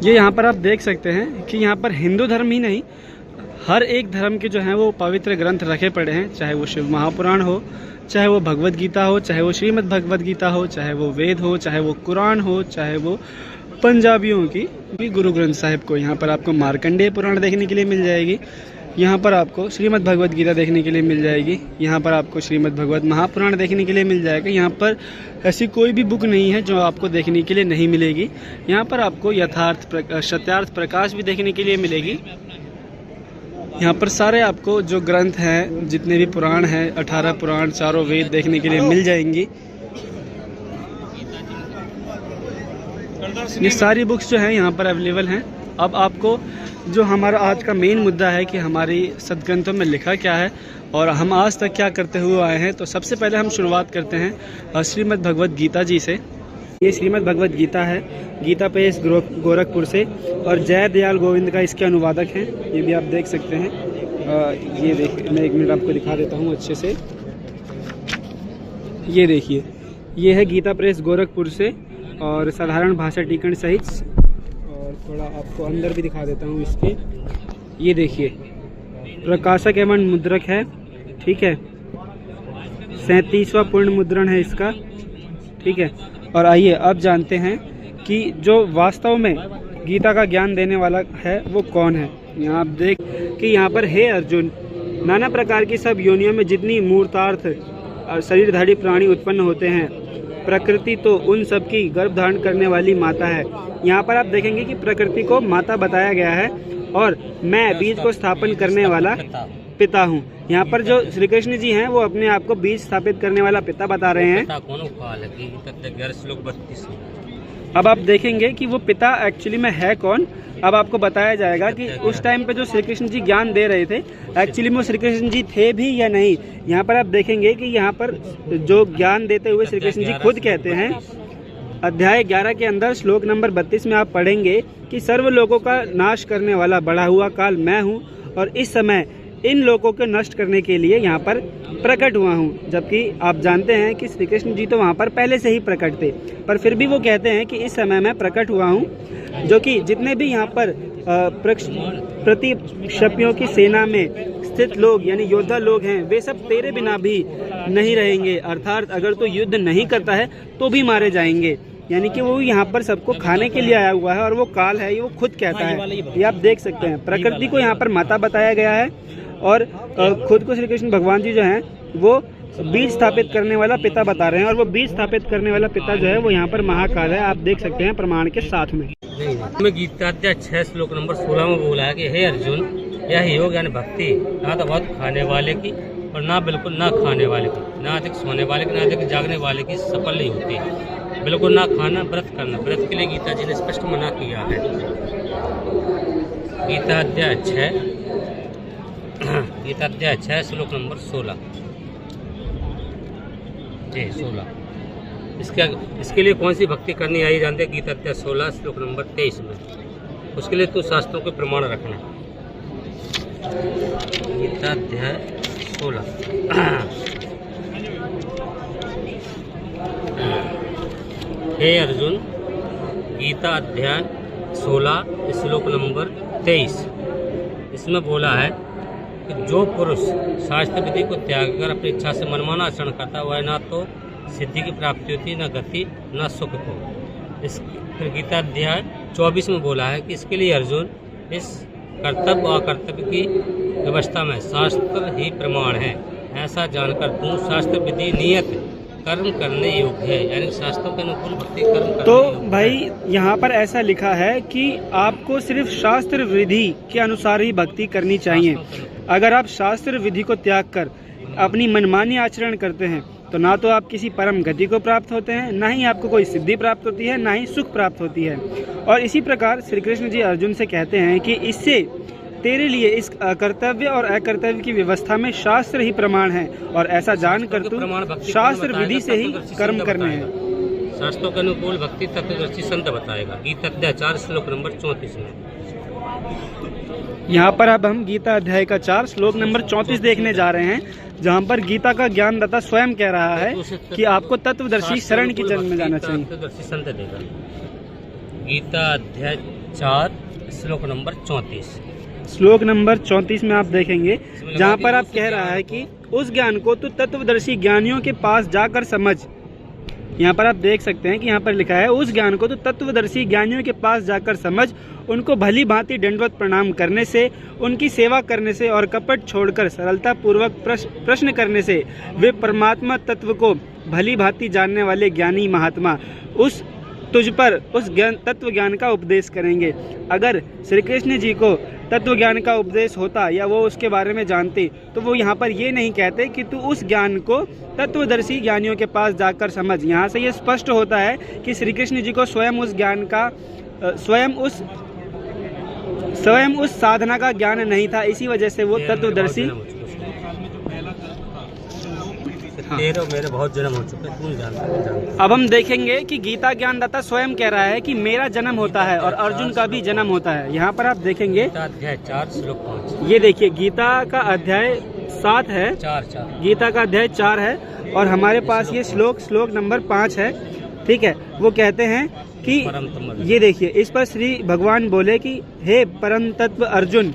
ये यहाँ पर आप देख सकते हैं कि यहाँ पर हिंदू धर्म ही नहीं, हर एक धर्म के जो हैं वो पवित्र ग्रंथ रखे पड़े हैं, चाहे वो शिव महापुराण हो, चाहे वो भगवत गीता हो, चाहे वो श्रीमद् भगवत गीता हो, चाहे वो वेद हो, चाहे वो कुरान हो, चाहे वो पंजाबियों की गुरु ग्रंथ साहिब को। यहाँ पर आपको मार्कंडेय पुराण देखने के लिए मिल जाएगी, यहाँ पर आपको श्रीमद् भगवत गीता देखने के लिए मिल जाएगी, यहाँ पर आपको श्रीमद् भगवत महापुराण देखने के लिए मिल जाएगा। यहाँ पर ऐसी कोई भी बुक नहीं है जो आपको देखने के लिए नहीं मिलेगी। यहाँ पर आपको सत्यार्थ प्रकाश भी देखने के लिए मिलेगी। यहाँ पर सारे आपको जो ग्रंथ हैं, जितने भी पुराण हैं, 18 पुराण, चारों वेद देखने के लिए मिल जाएंगी। ये सारी बुक्स जो हैं यहाँ पर अवेलेबल हैं। अब आपको जो हमारा आज का मेन मुद्दा है कि हमारी सदग्रंथों में लिखा क्या है और हम आज तक क्या करते हुए आए हैं, तो सबसे पहले हम शुरुआत करते हैं श्रीमद् भगवत गीता जी से। ये श्रीमद् भगवत गीता है, गीता प्रेस गोरखपुर से, और जय दयाल गोविंद का इसके अनुवादक हैं। ये भी आप देख सकते हैं। ये देखिए, मैं 1 मिनट आपको दिखा देता हूँ अच्छे से। ये देखिए, ये है गीता प्रेस गोरखपुर से, और साधारण भाषा टीकण सहित, और थोड़ा आपको अंदर भी दिखा देता हूँ इसके। ये देखिए, प्रकाशक एवं मुद्रक है, ठीक है, 37वां पूर्ण मुद्रण है इसका, ठीक है। और आइए अब जानते हैं कि जो वास्तव में गीता का ज्ञान देने वाला है वो कौन है। यहाँ आप देख कि यहाँ पर हे अर्जुन, नाना प्रकार की सब योनियों में जितनी मूर्तार्थ और शरीरधारी प्राणी उत्पन्न होते हैं, प्रकृति तो उन सब की गर्भ धारण करने वाली माता है। यहाँ पर आप देखेंगे कि प्रकृति को माता बताया गया है, और मैं बीज को स्थापन करने वाला पिता हूँ। यहाँ पर जो श्री कृष्ण जी हैं वो अपने आप को बीज स्थापित करने वाला पिता बता रहे हैं। अब आप देखेंगे कि वो पिता एक्चुअली में है कौन। अब आपको बताया जाएगा कि उस टाइम पे जो श्री कृष्ण जी ज्ञान दे रहे थे, एक्चुअली में श्री कृष्ण जी थे भी या नहीं। यहाँ पर आप देखेंगे कि यहाँ पर जो ज्ञान देते हुए श्री कृष्ण जी खुद कहते हैं, अध्याय 11 के अंदर श्लोक नंबर 32 में आप पढ़ेंगे कि सर्व लोगों का नाश करने वाला बढ़ा हुआ काल मैं हूँ, और इस समय इन लोगों को नष्ट करने के लिए यहाँ पर प्रकट हुआ हूँ। जबकि आप जानते हैं कि श्री कृष्ण जी तो वहाँ पर पहले से ही प्रकट थे, पर फिर भी वो कहते हैं कि इस समय मैं प्रकट हुआ हूँ, जो कि जितने भी यहाँ पर प्रतिशपियों की सेना में स्थित लोग यानी योद्धा लोग हैं, वे सब तेरे बिना भी नहीं रहेंगे। अर्थात अगर तो युद्ध नहीं करता है तो भी मारे जाएंगे। यानी कि वो यहाँ पर सबको खाने के लिए आया हुआ है, और वो काल है, ये वो खुद कहता है। ये आप देख सकते हैं, प्रकृति को यहाँ पर माता बताया गया है, और खुद को श्री कृष्ण भगवान जी जो हैं वो बीज स्थापित करने वाला पिता बता रहे हैं, और वो बीज स्थापित करने वाला पिता जो है वो यहाँ पर महाकाल है। आप देख सकते हैं प्रमाण के साथ में। गीता 6 श्लोक नंबर 16 में बोला है कि हे अर्जुन, यह योग यानी भक्ति ना तो बहुत खाने वाले की और ना बिल्कुल ना खाने वाले की, ना अधिक सोने वाले की, ना अधिक जागने वाले की सफल नहीं होती। बिल्कुल ना खाना, व्रत करना, व्रत के लिए गीता जी ने स्पष्ट मना किया है। गीता अध्याय 6 श्लोक नंबर 16 जी 16। इसके लिए कौन सी भक्ति करनी आई जानते हैं? गीता अध्याय 16 श्लोक नंबर 23 में। उसके लिए तो शास्त्रों के प्रमाण रखना। गीता अध्याय 16 हे अर्जुन, गीता अध्याय 16 श्लोक नंबर 23, इसमें बोला है कि जो पुरुष शास्त्र विधि को त्याग कर अपनी इच्छा से मनमाना आचरण करता है, वह ना तो सिद्धि की प्राप्ति होती, न गति, न सुख को। इस फिर गीता अध्याय 24 में बोला है कि इसके लिए अर्जुन, इस कर्तव्य और अकर्तव्य की व्यवस्था में शास्त्र ही प्रमाण है। ऐसा जानकर तू शास्त्र विधि नियत कर्म करने योग्य है, यानी शास्त्रों के अनुकूल भक्ति कर्म करने तो योग्य भाई यहाँ पर ऐसा लिखा है कि आपको सिर्फ शास्त्र विधि के अनुसार ही भक्ति करनी चाहिए। अगर आप शास्त्र विधि को त्याग कर अपनी मनमानी आचरण करते हैं तो ना तो आप किसी परम गति को प्राप्त होते हैं, ना ही आपको कोई सिद्धि प्राप्त होती है, ना ही सुख प्राप्त होती है। और इसी प्रकार श्री कृष्ण जी अर्जुन से कहते हैं कि इससे तेरे लिए इस कर्तव्य और अकर्तव्य की व्यवस्था में शास्त्र ही प्रमाण है, और ऐसा जानकर तू शास्त्र विधि से ही कर्म करने हैं। शास्त्रों के अनुकूल भक्ति तत्वदर्शी संत बताएगा। गीता अध्याय 4 श्लोक नंबर 34 में। यहाँ पर अब हम गीता अध्याय का 4 श्लोक नंबर 34 देखने जा रहे हैं, जहाँ पर गीता का ज्ञानदाता स्वयं कह रहा है कि आपको तत्वदर्शी शरण की जन्म में जाना चाहिए। गीता अध्याय 4 श्लोक नंबर 34। श्लोक नंबर 34 में आप देखेंगे जहाँ पर आप कह रहा है कि उस ज्ञान को तू तत्वदर्शी ज्ञानियों के पास जाकर समझ। यहाँ पर आप देख सकते हैं कि यहाँ पर लिखा है उस ज्ञान को तो तत्वदर्शी ज्ञानियों के पास जाकर समझ, उनको भली भांति दंडवत प्रणाम करने से, उनकी सेवा करने से और कपट छोड़कर सरलता पूर्वक प्रश्न करने से वे परमात्मा तत्व को भली भांति जानने वाले ज्ञानी महात्मा उस तुझ पर उस ज्ञान तत्व ज्ञान का उपदेश करेंगे। अगर श्री कृष्ण जी को तत्व ज्ञान का उपदेश होता या वो उसके बारे में जानते तो वो यहाँ पर ये नहीं कहते कि तू उस ज्ञान को तत्वदर्शी ज्ञानियों के पास जाकर समझ। यहाँ से ये स्पष्ट होता है कि श्री कृष्ण जी को स्वयं उस ज्ञान का स्वयं उस साधना का ज्ञान नहीं था, इसी वजह से वो तत्वदर्शी। तेरे और मेरे बहुत जन्म हो चुके, तू नहीं जानता। अब हम देखेंगे कि गीता ज्ञानदाता स्वयं कह रहा है कि मेरा जन्म होता है और अर्जुन का भी जन्म होता है। यहाँ पर आप देखेंगे अध्याय 4 श्लोक 5। ये देखिए गीता का अध्याय 7 है, 4 गीता का अध्याय 4 है और हमारे पास ये श्लोक नंबर 5 है। ठीक है, वो कहते हैं कि ये देखिए इस पर श्री भगवान बोले कि हे परम तत्व अर्जुन,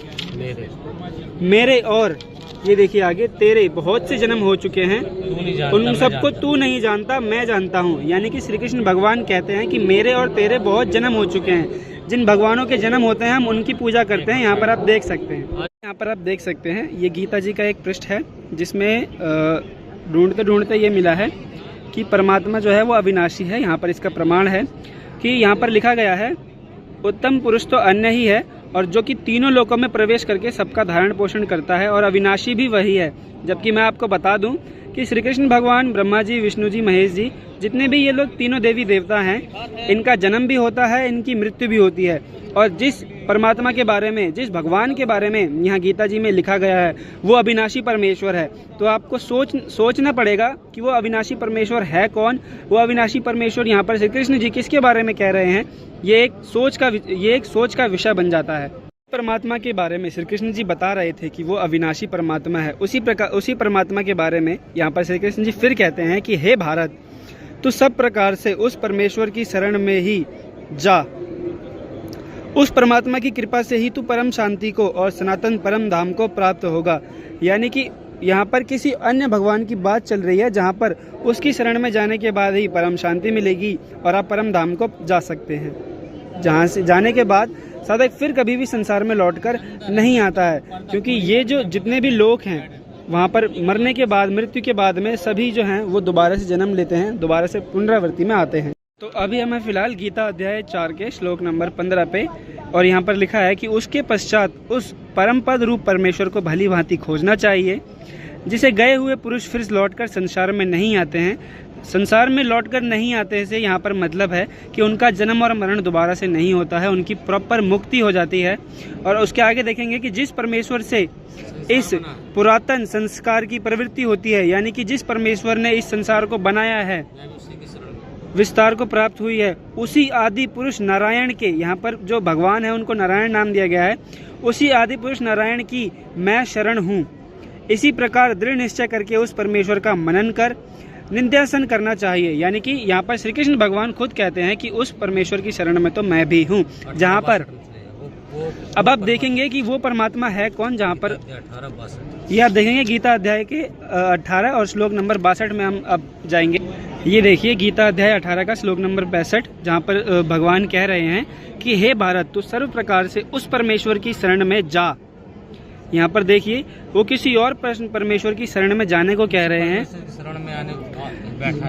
मेरे और ये देखिए आगे तेरे बहुत से जन्म हो चुके हैं, उन सबको तू नहीं जानता, मैं जानता हूँ। यानी कि श्री कृष्ण भगवान कहते हैं कि मेरे और तेरे बहुत जन्म हो चुके हैं। जिन भगवानों के जन्म होते हैं हम उनकी पूजा करते हैं। यहाँ पर आप देख सकते हैं, यहाँ पर आप देख सकते हैं ये गीता जी का एक पृष्ठ है जिसमें ढूंढते ढूंढते ये मिला है कि परमात्मा जो है वो अविनाशी है। यहाँ पर इसका प्रमाण है कि यहाँ पर लिखा गया है उत्तम पुरुष तो अन्य ही है और जो कि तीनों लोकों में प्रवेश करके सबका धारण पोषण करता है और अविनाशी भी वही है। जबकि मैं आपको बता दूं कि श्री कृष्ण भगवान, ब्रह्मा जी, विष्णु जी, महेश जी, जितने भी ये लोग तीनों देवी देवता हैं, इनका जन्म भी होता है, इनकी मृत्यु भी होती है। और जिस परमात्मा के बारे में, जिस भगवान के बारे में यहाँ गीता जी में लिखा गया है वो अविनाशी परमेश्वर है। तो आपको सोचना पड़ेगा कि वो अविनाशी परमेश्वर है कौन। वो अविनाशी परमेश्वर यहाँ पर श्री कृष्ण जी किसके बारे में कह रहे हैं, ये एक सोच का विषय बन जाता है। परमात्मा के बारे में श्री कृष्ण जी बता रहे थे कि वो अविनाशी परमात्मा है। उसी परमात्मा के बारे में यहाँ पर श्री कृष्ण जी फिर कहते हैं कि हे भारत, तू सब प्रकार से उस परमेश्वर की शरण में ही जा। उस परमात्मा की कृपा से ही तू परम शांति को और सनातन परम धाम को प्राप्त होगा। यानी कि यहाँ पर किसी अन्य भगवान की बात चल रही है जहाँ पर उसकी शरण में जाने के बाद ही परम शांति मिलेगी और आप परम धाम को जा सकते हैं, जहाँ से जाने के बाद साधक फिर कभी भी संसार में लौटकर नहीं आता है। क्योंकि ये जो जितने भी लोग हैं वहाँ पर मरने के बाद, मृत्यु के बाद में सभी जो हैं वो दोबारा से जन्म लेते हैं, दोबारा से पुनरावृत्ति में आते हैं। तो अभी हमें फिलहाल गीता अध्याय 4 के श्लोक नंबर 15 पे, और यहाँ पर लिखा है कि उसके पश्चात उस परम पद रूप परमेश्वर को भली भांति खोजना चाहिए, जिसे गए हुए पुरुष फिर लौटकर संसार में नहीं आते हैं। संसार में लौटकर नहीं आते से यहाँ पर मतलब है कि उनका जन्म और मरण दोबारा से नहीं होता है, उनकी प्रॉपर मुक्ति हो जाती है। और उसके आगे देखेंगे कि जिस परमेश्वर से इस पुरातन संस्कार की प्रवृत्ति होती है, यानी कि जिस परमेश्वर ने इस संसार को बनाया है, विस्तार को प्राप्त हुई है, उसी आदि पुरुष नारायण के, यहाँ पर जो भगवान है उनको नारायण नाम दिया गया है, उसी आदि पुरुष नारायण की मैं शरण हूँ। इसी प्रकार दृढ़ निश्चय करके उस परमेश्वर का मनन कर निंद्यासन करना चाहिए। यानी कि यहाँ पर श्री कृष्ण भगवान खुद कहते हैं कि उस परमेश्वर की शरण में तो मैं भी हूँ। जहाँ पर अब आप देखेंगे कि वो परमात्मा है कौन, जहाँ पर ये आप देखेंगे गीता अध्याय के 18 और श्लोक नंबर 62 में हम अब जाएंगे। ये देखिए गीता अध्याय 18 का श्लोक नंबर 65, जहाँ पर भगवान कह रहे हैं कि हे भारत, तू सर्व प्रकार से उस परमेश्वर की शरण में जा। यहाँ पर देखिए वो किसी और परमेश्वर की शरण में जाने को कह रहे हैं।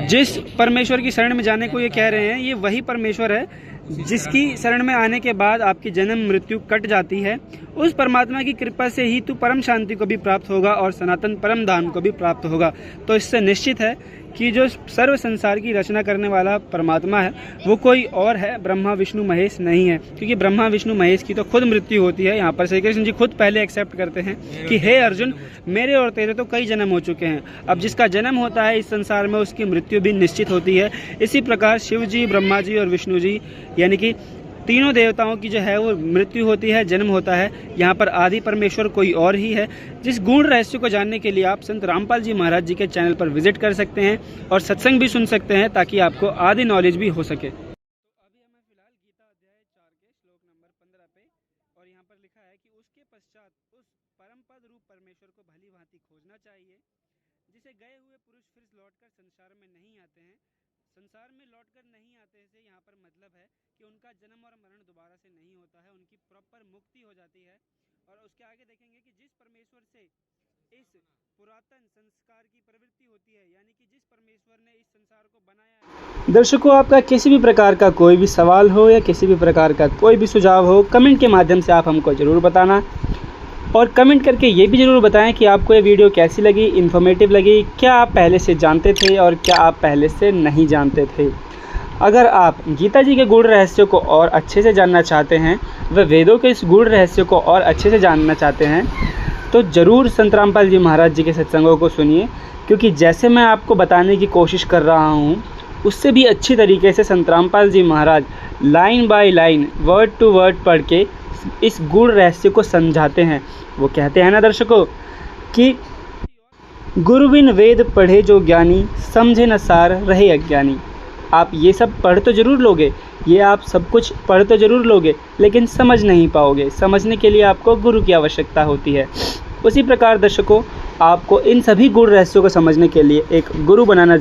जिस परमेश्वर की शरण में जाने को ये कह रहे हैं, ये वही परमेश्वर है जिसकी शरण में आने के बाद आपकी जन्म मृत्यु कट जाती है। उस परमात्मा की कृपा से ही तू परम शांति को भी प्राप्त होगा और सनातन परम धाम को भी प्राप्त होगा। तो इससे निश्चित है कि जो सर्व संसार की रचना करने वाला परमात्मा है वो कोई और है, ब्रह्मा विष्णु महेश नहीं है। क्योंकि ब्रह्मा विष्णु महेश की तो खुद मृत्यु होती है। यहाँ पर श्री कृष्ण जी खुद पहले एक्सेप्ट करते हैं कि हे अर्जुन, मेरे और तेरे तो कई जन्म हो चुके हैं। अब जिसका जन्म होता है इस संसार में उसकी मृत्यु भी निश्चित होती है। इसी प्रकार शिव जी, ब्रह्मा जी और विष्णु जी, यानी कि तीनों देवताओं की जो है वो मृत्यु होती है, जन्म होता है। यहाँ पर आदि परमेश्वर कोई और ही है। जिस गूढ़ रहस्य को जानने के लिए आप संत रामपाल जी महाराज जी के चैनल पर विजिट कर सकते हैं और सत्संग भी सुन सकते हैं, ताकि आपको आदि नॉलेज भी हो सके। 15 पे, और यहाँ पर लिखा है कि उसके पश्चात उस परमपद रूप परमेश्वर को भली भांति खोजना चाहिए, जिसे गए हुए पुरुष फिर लौटकर संसार में नहीं आते हैं। संसार में लौटकर नहीं आते से यहाँ पर मतलब है कि उनका जन्म और मरण दोबारा से नहीं होता है, उनकी प्रॉपर मुक्ति हो जाती है। और उसके आगे देखेंगे कि जिस परमेश्वर से इस पुरातन संस्कार की प्रवृत्ति होती है, यानी कि जिस परमेश्वर ने इस संसार को बनाया है। दर्शकों, आपका किसी भी प्रकार का कोई भी सवाल हो या किसी भी प्रकार का कोई भी सुझाव हो, कमेंट के माध्यम से आप हमको ज़रूर बताना, और कमेंट करके ये भी ज़रूर बताएं कि आपको ये वीडियो कैसी लगी, इन्फॉर्मेटिव लगी, क्या आप पहले से जानते थे और क्या आप पहले से नहीं जानते थे। अगर आप गीता जी के गूढ़ रहस्यों को और अच्छे से जानना चाहते हैं, व वेदों के इस गूढ़ रहस्यों को और अच्छे से जानना चाहते हैं, तो ज़रूर संत रामपाल जी महाराज जी के सत्संगों को सुनिए, क्योंकि जैसे मैं आपको बताने की कोशिश कर रहा हूँ, उससे भी अच्छी तरीके से Sant Rampal ji Maharaj line by line, word to word पढ़ के इस गूढ़ रहस्य को समझाते हैं। वो कहते हैं ना दर्शकों कि गुरु बिन वेद पढ़े जो ज्ञानी, समझे न सार रहे अज्ञानी। आप ये सब पढ़ तो ज़रूर लोगे, ये आप सब कुछ पढ़ तो ज़रूर लोगे, लेकिन समझ नहीं पाओगे। समझने के लिए आपको गुरु की आवश्यकता होती है। उसी प्रकार दर्शकों, आपको इन सभी गूढ़ रहस्यों को समझने के लिए एक गुरु बनाना